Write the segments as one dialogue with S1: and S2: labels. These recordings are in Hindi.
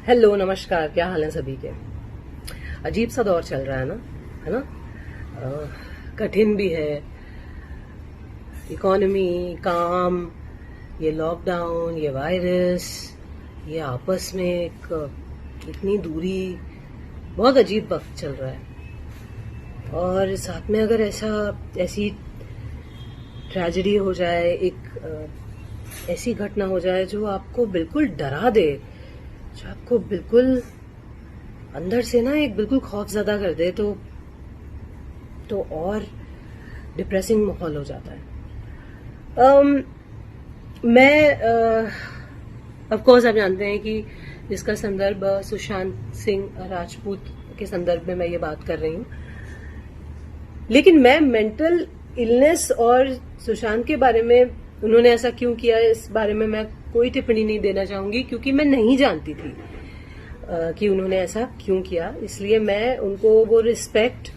S1: हेलो, नमस्कार। क्या हाल है सभी के। अजीब सा दौर चल रहा है ना। कठिन भी है। इकोनॉमी, काम, ये लॉकडाउन, ये वायरस, ये आपस में इतनी दूरी, बहुत अजीब वक्त चल रहा है। और साथ में अगर ऐसी ट्रेजेडी हो जाए, ऐसी घटना हो जाए जो आपको बिल्कुल डरा दे, जो आपको बिल्कुल अंदर से ना बिल्कुल खौफजदा कर दे, तो और डिप्रेसिंग माहौल हो जाता है। मैं ऑफ कोर्स आप जानते हैं कि इसका संदर्भ सुशांत सिंह राजपूत के संदर्भ में मैं ये बात कर रही हूँ। लेकिन मैं मेंटल इलनेस और सुशांत के बारे में उन्होंने ऐसा क्यों किया, इस बारे में मैं कोई टिप्पणी नहीं देना चाहूंगी, क्योंकि मैं नहीं जानती थी कि उन्होंने ऐसा क्यों किया। इसलिए मैं उनको वो रिस्पेक्ट,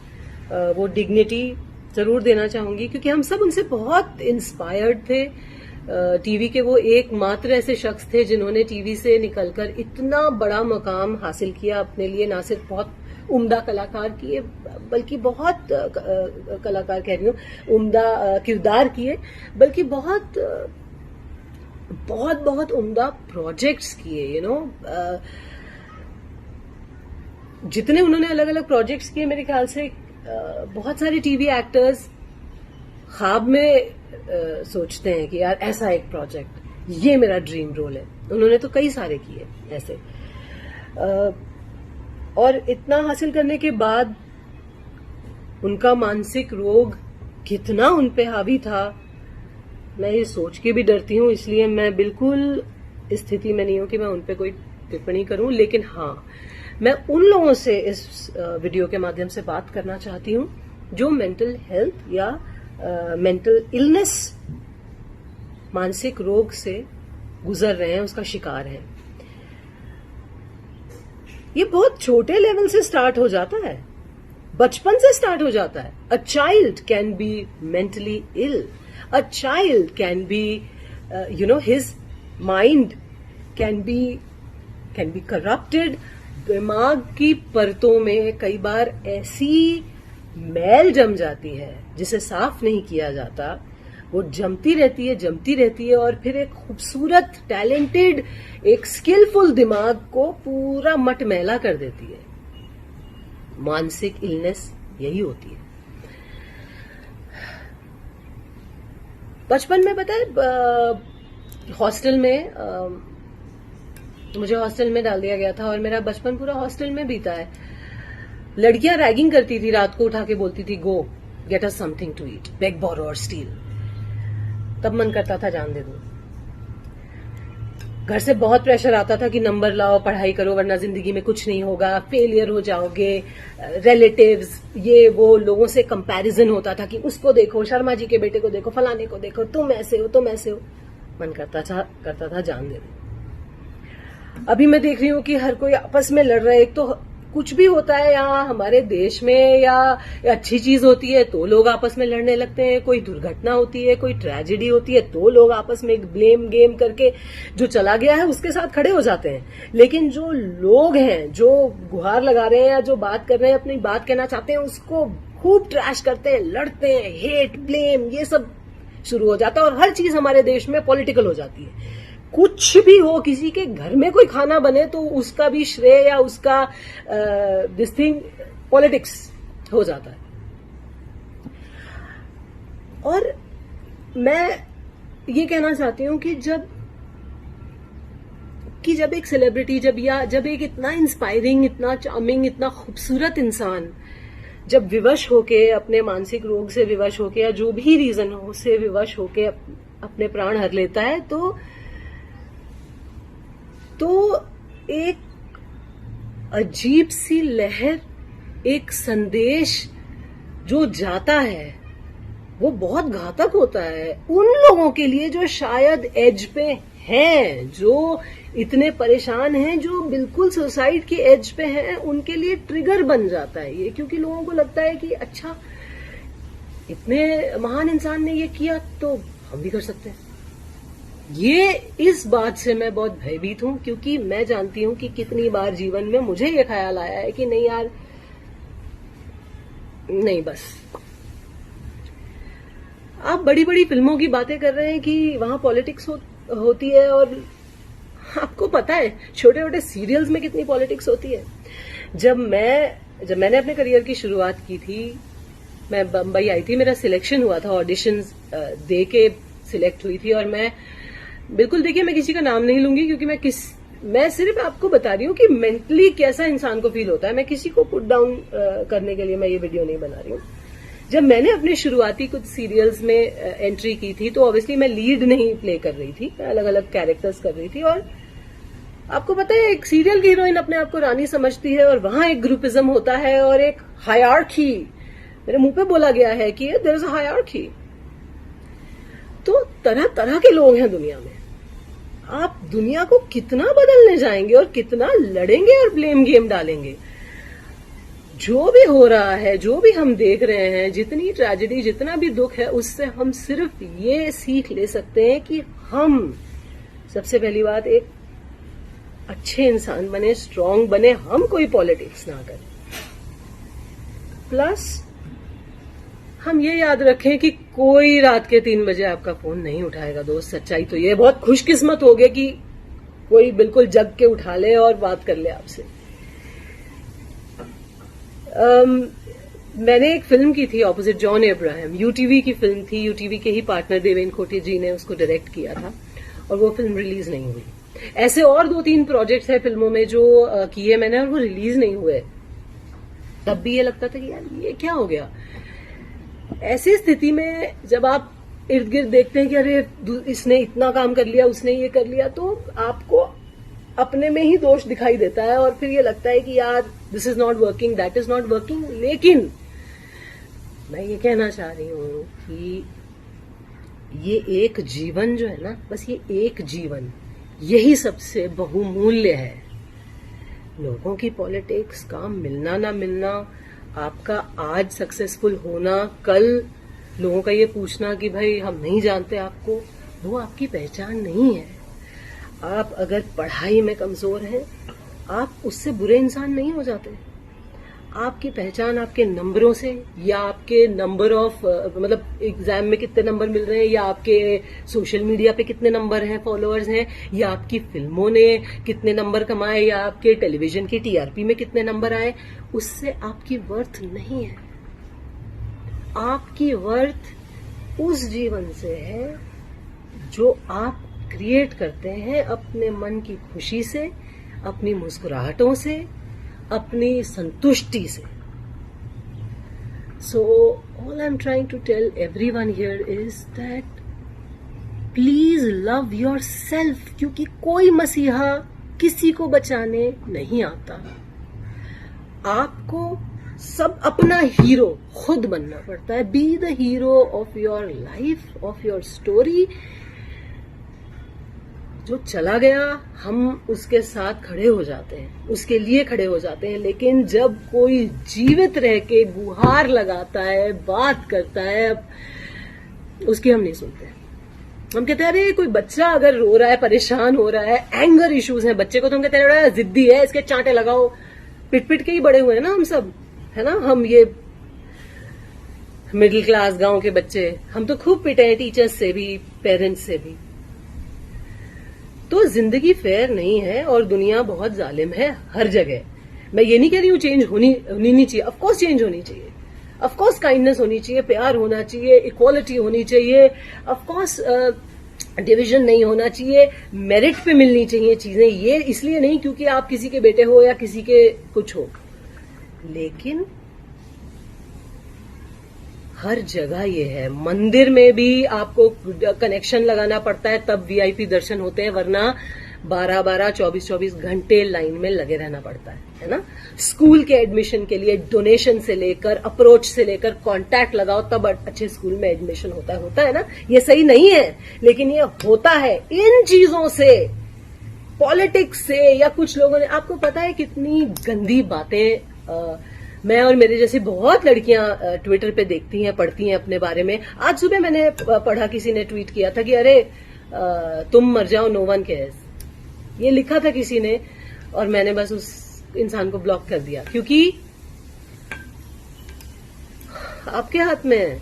S1: वो डिग्निटी जरूर देना चाहूंगी, क्योंकि हम सब उनसे बहुत इंस्पायर्ड थे। टीवी के वो एकमात्र ऐसे शख्स थे जिन्होंने टीवी से निकलकर इतना बड़ा मकाम हासिल किया अपने लिए। ना सिर्फ बहुत उम्दा कलाकार किए, बल्कि बहुत कलाकार कह रही हूँ, उम्दा किरदार किए, बल्कि बहुत बहुत बहुत उम्दा प्रोजेक्ट्स किए। जितने उन्होंने अलग अलग प्रोजेक्ट्स किए, मेरे ख्याल से बहुत सारे टीवी एक्टर्स ख्वाब में सोचते हैं कि यार ऐसा एक प्रोजेक्ट, ये मेरा ड्रीम रोल है। उन्होंने तो कई सारे किए ऐसे। और इतना हासिल करने के बाद उनका मानसिक रोग कितना उन पे हावी था, मैं ये सोच के भी डरती हूँ। इसलिए मैं बिल्कुल इस स्थिति में नहीं हूं कि मैं उन पे कोई टिप्पणी करूं। लेकिन हाँ, मैं उन लोगों से इस वीडियो के माध्यम से बात करना चाहती हूं जो मेंटल हेल्थ या मेंटल इलनेस, मानसिक रोग से गुजर रहे हैं, उसका शिकार हैं। ये बहुत छोटे लेवल से स्टार्ट हो जाता है, बचपन से स्टार्ट हो जाता है। A child can be mentally ill, a child can be his mind can be corrupted. दिमाग की परतों में कई बार ऐसी मैल जम जाती है जिसे साफ नहीं किया जाता। वो जमती रहती है और फिर एक खूबसूरत, टैलेंटेड, एक स्किलफुल दिमाग को पूरा मटमैला कर देती है। मानसिक इलनेस यही होती है। बचपन में पता है, हॉस्टल में मुझे हॉस्टल में डाल दिया गया था और मेरा बचपन पूरा हॉस्टल में बीता है। लड़कियां रैगिंग करती थी, रात को उठा के बोलती थी, go get us something to eat, beg borrow और स्टील। तब मन करता था जान दे दूं। घर से बहुत प्रेशर आता था कि नंबर लाओ, पढ़ाई करो, वरना जिंदगी में कुछ नहीं होगा, फेलियर हो जाओगे। रिलेटिव्स, ये वो लोगों से कंपैरिजन होता था कि उसको देखो, शर्मा जी के बेटे को देखो, फलाने को देखो, तुम ऐसे हो। मन करता था जान दे दूं। अभी मैं देख रही हूँ कि हर कोई आपस में लड़ रहा है। एक तो कुछ भी होता है यहाँ हमारे देश में, या अच्छी चीज होती है तो लोग आपस में लड़ने लगते हैं। कोई दुर्घटना होती है, कोई ट्रेजेडी होती है तो लोग आपस में एक ब्लेम गेम करके जो चला गया है उसके साथ खड़े हो जाते हैं। लेकिन जो लोग हैं, जो गुहार लगा रहे हैं या जो बात कर रहे हैं, अपनी बात कहना चाहते हैं, उसको खूब ट्रैश करते हैं, लड़ते हैं, हेट, ब्लेम, ये सब शुरू हो जाता है। और हर चीज हमारे देश में पॉलिटिकल हो जाती है। कुछ भी हो, किसी के घर में कोई खाना बने तो उसका भी श्रेय या उसका दिस थिंग पॉलिटिक्स हो जाता है। और मैं ये कहना चाहती हूं कि जब एक सेलिब्रिटी, जब एक इतना इंस्पायरिंग, इतना चार्मिंग, इतना खूबसूरत इंसान जब विवश होके, अपने मानसिक रोग से विवश होके, या जो भी रीजन हो उससे विवश होके अपने प्राण हर लेता है, तो एक अजीब सी लहर, एक संदेश जो जाता है वो बहुत घातक होता है उन लोगों के लिए जो शायद एज पे हैं, जो इतने परेशान हैं, जो बिल्कुल सुसाइड के एज पे हैं। उनके लिए ट्रिगर बन जाता है ये, क्योंकि लोगों को लगता है कि अच्छा, इतने महान इंसान ने ये किया तो हम भी कर सकते हैं। ये इस बात से मैं बहुत भयभीत हूं, क्योंकि मैं जानती हूं कि कितनी बार जीवन में मुझे ये ख्याल आया है कि नहीं यार, नहीं बस। आप बड़ी बड़ी फिल्मों की बातें कर रहे हैं कि वहां पॉलिटिक्स होती है, और आपको पता है छोटे छोटे सीरियल्स में कितनी पॉलिटिक्स होती है। जब मैंने अपने करियर की शुरुआत की थी, मैं बम्बई आई थी, मेरा सिलेक्शन हुआ था, ऑडिशंस दे के सिलेक्ट हुई थी, और मैं बिल्कुल, देखिए मैं किसी का नाम नहीं लूंगी, क्योंकि मैं सिर्फ आपको बता रही हूँ कि मेंटली कैसा इंसान को फील होता है। मैं किसी को पुट डाउन करने के लिए मैं ये वीडियो नहीं बना रही हूँ। जब मैंने अपने शुरुआती कुछ सीरियल्स में एंट्री की थी, तो ऑब्वियसली मैं लीड नहीं प्ले कर रही थी, मैं अलग अलग कैरेक्टर्स कर रही थी। और आपको पता है, एक सीरियल की हीरोइन अपने आप को रानी समझती है, और वहां एक ग्रुपिज्म होता है और एक हायरार्की, मेरे मुंह पे बोला गया है कि देयर इज अ हायरार्की। तो तरह तरह के लोग हैं दुनिया में। आप दुनिया को कितना बदलने जाएंगे और कितना लड़ेंगे और ब्लेम गेम डालेंगे। जो भी हो रहा है, जो भी हम देख रहे हैं, जितनी ट्रेजेडी, जितना भी दुख है, उससे हम सिर्फ ये सीख ले सकते हैं कि हम सबसे पहली बात एक अच्छे इंसान बने, स्ट्रांग बने, हम कोई पॉलिटिक्स ना करें। प्लस हम ये याद रखें कि कोई रात के 3 बजे आपका फोन नहीं उठाएगा दोस्त। सच्चाई तो ये बहुत खुशकिस्मत हो गए कि कोई बिल्कुल जग के उठा ले और बात कर ले आपसे। मैंने एक फिल्म की थी ऑपोजिट जॉन अब्राहम, यूटीवी की फिल्म थी, यूटीवी के ही पार्टनर देवेन खोटे जी ने उसको डायरेक्ट किया था, और वो फिल्म रिलीज नहीं हुई। ऐसे और 2-3 प्रोजेक्ट्स हैं फिल्मों में जो किए मैंने, और वो रिलीज नहीं हुए। तब भी ये लगता था कि यार ये क्या हो गया। ऐसी स्थिति में जब आप इर्द गिर्द देखते हैं कि अरे इसने इतना काम कर लिया, उसने ये कर लिया, तो आपको अपने में ही दोष दिखाई देता है, और फिर ये लगता है कि यार this is not working, that is not working. लेकिन मैं ये कहना चाह रही हूं कि ये एक जीवन जो है ना, बस ये एक जीवन, यही सबसे बहुमूल्य है। लोगों की पॉलिटिक्स, काम मिलना ना मिलना, आपका आज सक्सेसफुल होना, कल लोगों का ये पूछना कि भाई हम नहीं जानते आपको, वो आपकी पहचान नहीं है। आप अगर पढ़ाई में कमजोर हैं, आप उससे बुरे इंसान नहीं हो जाते। आपकी पहचान आपके नंबरों से, या आपके नंबर ऑफ मतलब एग्जाम में कितने नंबर मिल रहे हैं, या आपके सोशल मीडिया पे कितने नंबर हैं, फॉलोअर्स हैं, या आपकी फिल्मों ने कितने नंबर कमाए, या आपके टेलीविजन की टीआरपी में कितने नंबर आए, उससे आपकी वर्थ नहीं है। आपकी वर्थ उस जीवन से है जो आप क्रिएट करते हैं अपने मन की खुशी से, अपनी मुस्कुराहटों से, अपनी संतुष्टि से। So all I'm trying to tell everyone here is that please love yourself, क्योंकि कोई मसीहा किसी को बचाने नहीं आता। आपको सब अपना हीरो खुद बनना पड़ता है। B the hero of your life, of your story. जो चला गया हम उसके साथ खड़े हो जाते हैं, उसके लिए खड़े हो जाते हैं, लेकिन जब कोई जीवित रह के गुहार लगाता है, बात करता है, उसकी हम नहीं सुनते। हम कहते हैं अरे कोई बच्चा अगर रो रहा है, परेशान हो रहा है, एंगर इश्यूज हैं बच्चे को, तो हम कहते हैं जिद्दी है, इसके चांटे लगाओ। पिट पिट के ही बड़े हुए हैं ना हम सब, है ना। हम ये मिडिल क्लास गांव के बच्चे, हम तो खूब पिटे हैं, टीचर्स से भी, पेरेंट्स से भी। तो जिंदगी फेयर नहीं है और दुनिया बहुत जालिम है हर जगह। मैं ये नहीं कह रही हूं चेंज होनी नहीं चाहिए, ऑफकोर्स चेंज होनी चाहिए, ऑफकोर्स काइंडनेस होनी चाहिए, प्यार होना चाहिए, इक्वालिटी होनी चाहिए, ऑफकोर्स डिवीजन नहीं होना चाहिए, मेरिट पे मिलनी चाहिए चीजें। ये इसलिए नहीं क्योंकि आप किसी के बेटे हो या किसी के कुछ हो, लेकिन हर जगह ये है। मंदिर में भी आपको कनेक्शन लगाना पड़ता है, तब वीआईपी दर्शन होते हैं, वरना 12-12, 24-24 घंटे लाइन में लगे रहना पड़ता है ना। स्कूल के एडमिशन के लिए डोनेशन से लेकर, अप्रोच से लेकर, कांटेक्ट लगाओ तब अच्छे स्कूल में एडमिशन होता है ना। ये सही नहीं है, लेकिन ये होता है। इन चीजों से, पॉलिटिक्स से, या कुछ लोगों ने, आपको पता है कितनी गंदी बातें मैं और मेरे जैसी बहुत लड़कियां ट्विटर पे देखती हैं, पढ़ती हैं अपने बारे में। आज सुबह मैंने पढ़ा, किसी ने ट्वीट किया था कि अरे तुम मर जाओ, नो वन केयर्स, ये लिखा था किसी ने, और मैंने बस उस इंसान को ब्लॉक कर दिया, क्योंकि आपके हाथ में है,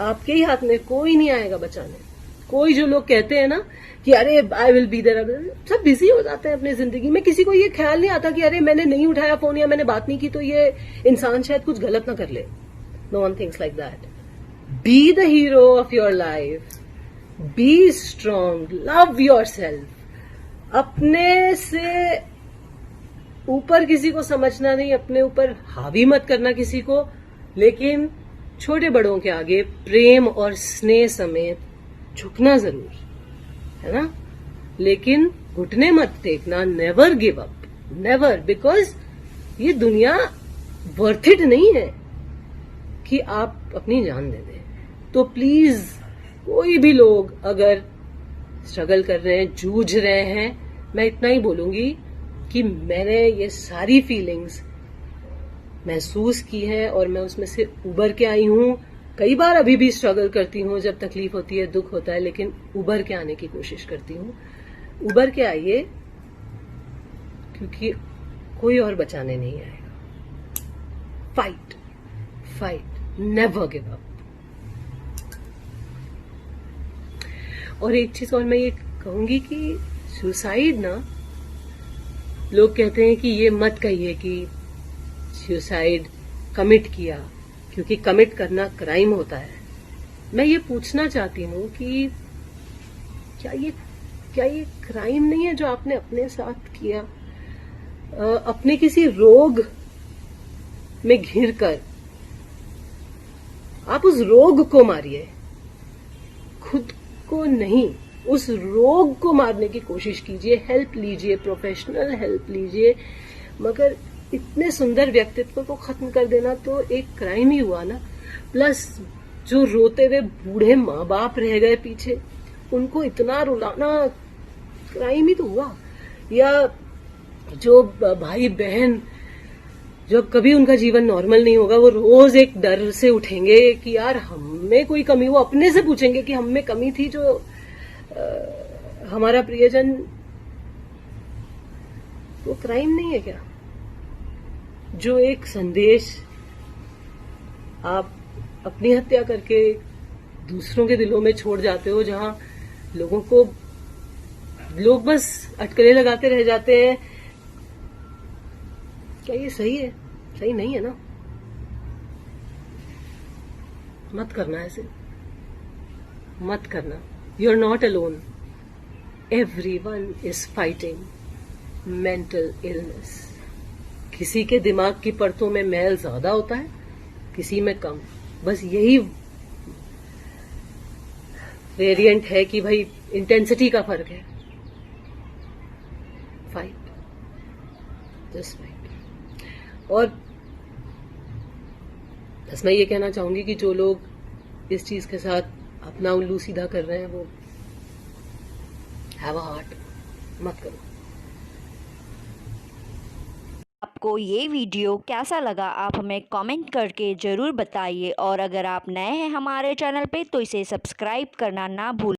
S1: आपके ही हाथ में, कोई नहीं आएगा बचाने। कोई जो लोग कहते हैं ना कि अरे आई विल बी देयर, सब बिजी हो जाते हैं अपनी जिंदगी में, किसी को ये ख्याल नहीं आता कि अरे मैंने नहीं उठाया फोन या मैंने बात नहीं की तो ये इंसान शायद कुछ गलत ना कर ले। No one thinks like that. Be the hero of your life, be strong, love yourself. अपने से ऊपर किसी को समझना नहीं, अपने ऊपर हावी मत करना किसी को, लेकिन छोटे बड़ों के आगे प्रेम और स्नेह समेत झुकना जरूर, है ना, लेकिन घुटने मत टेकना। Never give up, never, because ये दुनिया वर्थ इट नहीं है कि आप अपनी जान दे दें। तो प्लीज कोई भी लोग अगर स्ट्रगल कर रहे हैं, जूझ रहे हैं, मैं इतना ही बोलूंगी कि मैंने ये सारी फीलिंग्स महसूस की है और मैं उसमें से उबर के आई हूं। कई बार अभी भी स्ट्रगल करती हूं, जब तकलीफ होती है, दुख होता है, लेकिन उबर के आने की कोशिश करती हूं। उबर के आइए, क्योंकि कोई और बचाने नहीं आएगा। Fight, fight, never give up. और एक चीज और मैं ये कहूंगी कि सुसाइड ना, लोग कहते हैं कि ये मत कहिए कि सुसाइड कमिट किया, क्योंकि कमिट करना क्राइम होता है। मैं ये पूछना चाहती हूँ कि क्या ये क्राइम नहीं है जो आपने अपने साथ किया? अपने किसी रोग में घिरकर आप उस रोग को मारिए, खुद को नहीं। उस रोग को मारने की कोशिश कीजिए, हेल्प लीजिए, प्रोफेशनल हेल्प लीजिए, मगर इतने सुंदर व्यक्तित्व को खत्म कर देना तो एक क्राइम ही हुआ ना। प्लस जो रोते हुए बूढ़े माँ बाप रह गए पीछे, उनको इतना रुलाना क्राइम ही तो हुआ। या जो भाई बहन, जब कभी उनका जीवन नॉर्मल नहीं होगा, वो रोज एक डर से उठेंगे कि यार हम में कोई कमी, वो अपने से पूछेंगे कि हम में कमी थी, जो हमारा प्रियजन, वो क्राइम नहीं है क्या? जो एक संदेश आप अपनी हत्या करके दूसरों के दिलों में छोड़ जाते हो, जहां लोग बस अटकलें लगाते रह जाते हैं, क्या ये सही है? सही नहीं है ना। मत करना ऐसे, मत करना। You are not alone, everyone is fighting mental illness. किसी के दिमाग की परतों में मैल ज्यादा होता है, किसी में कम। बस यही वेरिएंट है कि भाई इंटेंसिटी का फर्क है। Fight, just fight. और बस मैं ये कहना चाहूंगी कि जो लोग इस चीज के साथ अपना उल्लू सीधा कर रहे हैं, वो हैव अ हार्ट, मत करो।
S2: आपको ये वीडियो कैसा लगा आप हमें कमेंट करके ज़रूर बताइए, और अगर आप नए हैं हमारे चैनल पे तो इसे सब्सक्राइब करना ना भूलें।